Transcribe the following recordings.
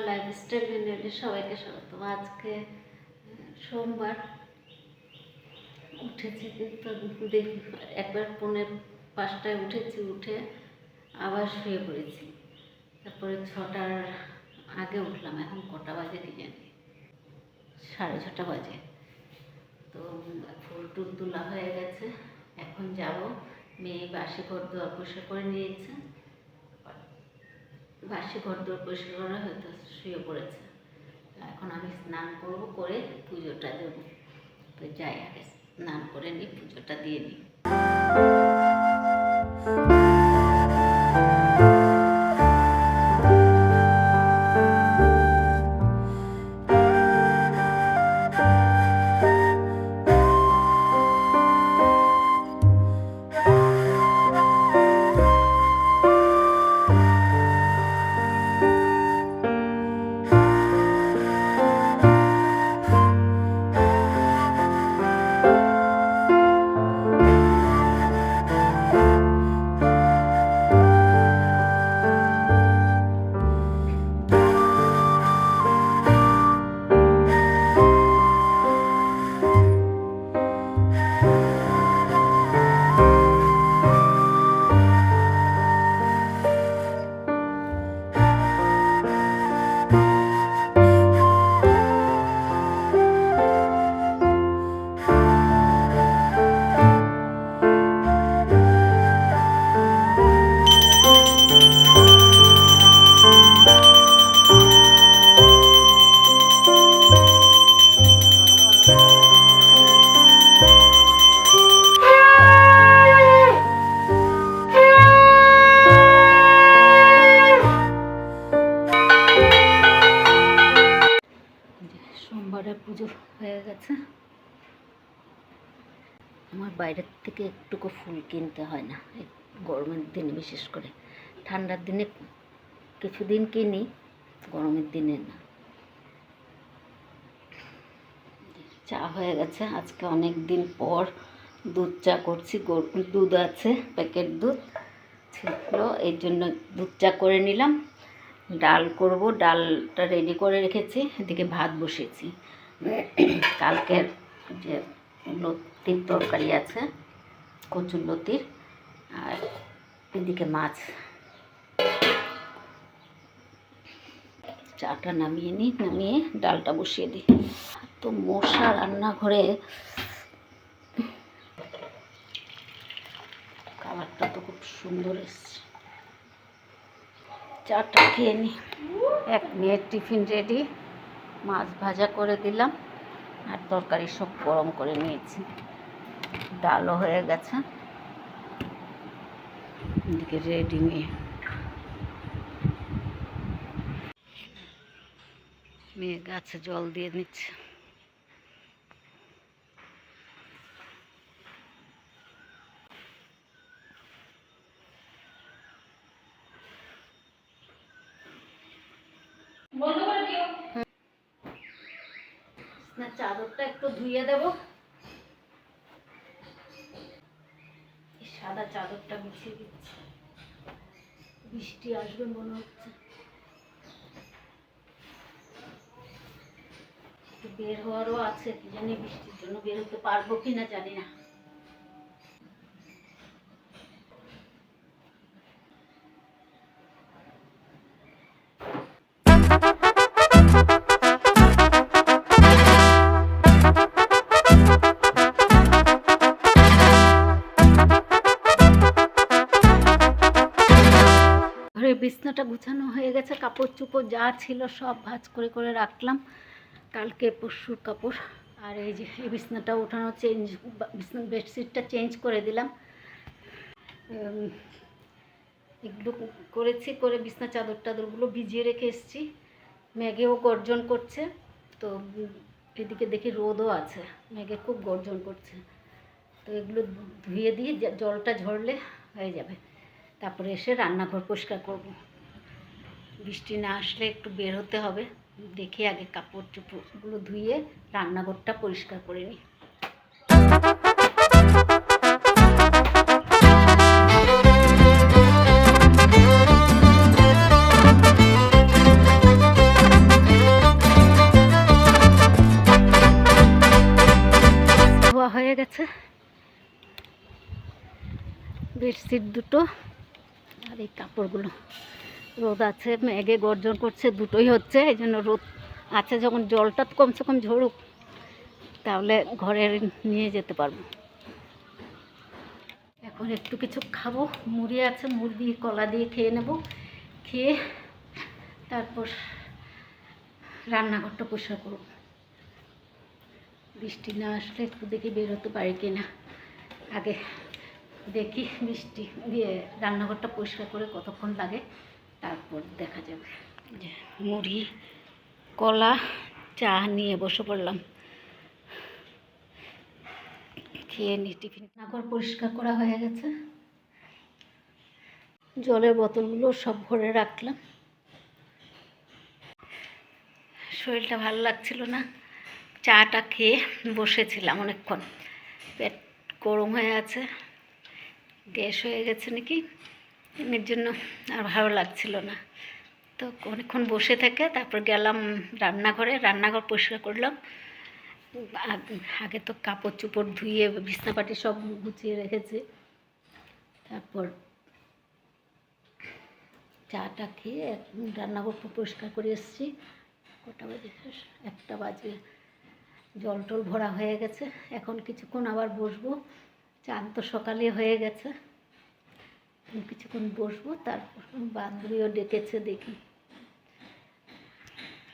Lifestyle ভিডিওতে সবাইকে স্বাগত। আজকে সোমবার উঠেছি, কিন্তু একবার 4:30টায় উঠেছি, উঠে আবার শুয়ে পড়েছি। তারপরে 6টার আগে উঠলাম। এখন কটা বাজে কি জানি, 6:30 বাজে। তো ফুল টুল তোলা হয়ে গেছে, এখন যাব। মেয়ে বাসি ঘর দুয়ার পরিষ্কার করে নিয়েছে, বাসি ঘর দুয়ার পরিষ্কার করা হয়তো শুয়ে পড়েছে। এখন আমি স্নান করব, করে পুজোটা দেবো। তো যাই, আগে স্নান করে নিই, পুজোটা দিয়ে নিই। সোমবারের পুজো হয়ে গেছে। আমার বাইরের থেকে একটুকু ফুল কিনতে হয় না, এই গরমের দিনে বিশেষ করে। ঠান্ডার দিনে কিছুদিন কিনি, গরমের দিনে না। চা হয়ে গেছে। আজকে অনেক দিন পর দুধ চা করছি। গরুর দুধ আছে, প্যাকেট দুধ ছিল, এই জন্য দুধ চা করে নিলাম। ডাল করব, ডালটা রেডি করে রেখেছি। এদিকে ভাত বসিয়েছি। কালকের যে লতির তরকারি আছে, কচুর লতির, আর এদিকে মাছ। চাটা নামিয়ে নিই, নামিয়ে ডালটা বসিয়ে দিই। তো মশা রান্নাঘরে, কালারটা তো খুব সুন্দর এসছে। চাটা খেয়ে নিই। এক মেয়ের টিফিন রেডি, মাছ ভাজা করে দিলাম, আর তরকারি সব গরম করে নিয়েছি। ডালও হয়ে গেছে, এদিকে রেডি। মেয়ে গাছে জল দিয়ে নিচ্ছে। চাদরটা একটু ধুয়ে দেব। সাদা চাদরটা বিছিয়ে দিচ্ছি, বৃষ্টি আসবে মনে হচ্ছে। বের হওয়ারও আছে, কি জানি বৃষ্টির জন্য বের হতে পারবো কিনা জানি না। ঘরের বিছনাটা গুছানো হয়ে গেছে, কাপড় চোপড় যা ছিল সব ভাঁজ করে করে রাখলাম, কালকে পরশুর কাপড়। আর এই যে এই বিছনাটা উঠানো, বেডশিটটা চেঞ্জ করে দিলাম। এগুলো করেছি, করে বিছনা চাদর টাদরগুলো ভিজিয়ে রেখে এসেছি। মেঘেও গর্জন করছে, তো এদিকে দেখি রোদও আছে, মেঘে খুব গর্জন করছে। তো এগুলো ধুয়ে দিয়ে জলটা ঝরলে হয়ে যাবে। তারপরে এসে রান্নাঘর পরিষ্কার করব। বৃষ্টি না আসলে একটু বের হতে হবে, দেখে আগে কাপড় চোপড়গুলো ধুয়ে রান্নাঘরটা পরিষ্কার করে নিই। ধোয়া হয়ে গেছে বেডশিট দুটো, আর এই কাপড়গুলো। রোদ আছে, মেঘে গর্জন করছে, দুটোই হচ্ছে, এই জন্য রোদ আছে যখন জলটা কমসে কম ঝরুক, তাহলে ঘরে নিয়ে যেতে পারবো। এখন একটু কিছু খাবো, মুড়ি আছে, মুড়ি দিয়ে কলা দিয়ে খেয়ে নেব। খেয়ে তারপর রান্নাঘরটা পরিষ্কার করব। বৃষ্টি না আসলে একটু দেখি বেরোতে পারি কি না। আগে দেখি বৃষ্টি দিয়ে রান্নাঘরটা পরিষ্কার করে কতক্ষণ লাগে, তারপর দেখা যাবে। মুড়ি কলা চা নিয়ে বসে পড়লাম, খেয়ে নি টিফিন। রান্নাঘর পরিষ্কার করা হয়ে গেছে, জলের বোতলগুলো সব ভরে রাখলাম। শরীরটা ভালো লাগছিল না, চাটা খেয়ে বসেছিলাম অনেকক্ষণ। পেট গরম হয়ে আছে, গ্যাস হয়ে গেছে নাকি, এর জন্য আর ভালো লাগছিল না। তো অনেকক্ষণ বসে থেকে তারপর গেলাম রান্নাঘরে, রান্নাঘর পরিষ্কার করলাম। আগে তো কাপড় চোপড় ধুয়ে বিছনাপাটি সব গুছিয়ে রেখেছি। তারপর চাটা খেয়ে রান্নাঘর পরিষ্কার করে এসেছি। কটা বাজে? 1টা বাজে। জল টল ভরা হয়ে গেছে, এখন কিছুক্ষণ আবার বসবো। চান তো সকালে হয়ে গেছে, কিছুক্ষণ বসবো। তারপর বান্ধবীও ডেকেছে, দেখি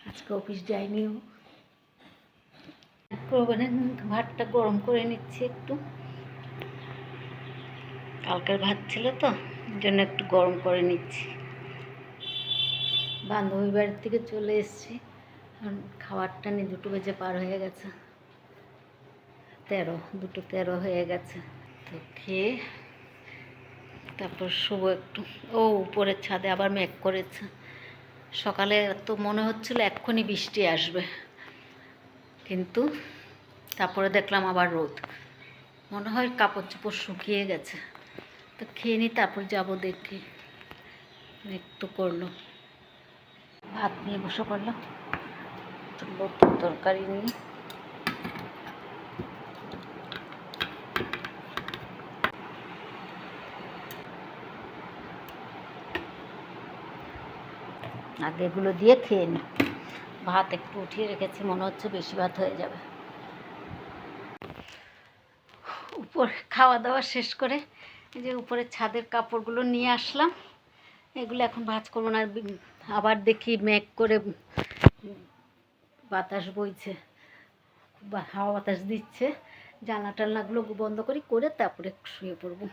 আজকে অফিস যায়নিও। ভাতটা গরম করে নিচ্ছি একটু, কালকের ভাত ছিল তো, ওই জন্য একটু গরম করে নিচ্ছি। বান্ধবী বাড়ির থেকে চলে এসেছি, খাবারটা নিয়ে 2টো বেজে পার হয়ে গেছে, 2:13 হয়ে গেছে। তো খেয়ে তারপর শুবো একটু। উপরের ছাদে আবার মেঘ করেছে। সকালে তো মনে হচ্ছিল এক্ষুনি বৃষ্টি আসবে, কিন্তু তারপরে দেখলাম আবার রোদ। মনে হয় কাপড় চোপড় শুকিয়ে গেছে। তো খেয়ে নিই, তারপর যাবো দেখি। একটু করলো, ভাত নিয়ে বসে পড়লাম, নতুন তরকারি নিয়ে। আগে এগুলো দিয়ে খেয়ে নিই। ভাত একটু উঠিয়ে রেখেছি, মনে হচ্ছে বেশি ভাত হয়ে যাবে। উপর খাওয়া দাওয়া শেষ করে এই যে উপরে ছাদের কাপড়গুলো নিয়ে আসলাম। এগুলো এখন ভাঁজ করবো না, আবার দেখি মেঘ করে বাতাস বইছে, হাওয়া বাতাস দিচ্ছে। জানলা টালনাগুলো বন্ধ করে তারপরে শুয়ে পড়বো।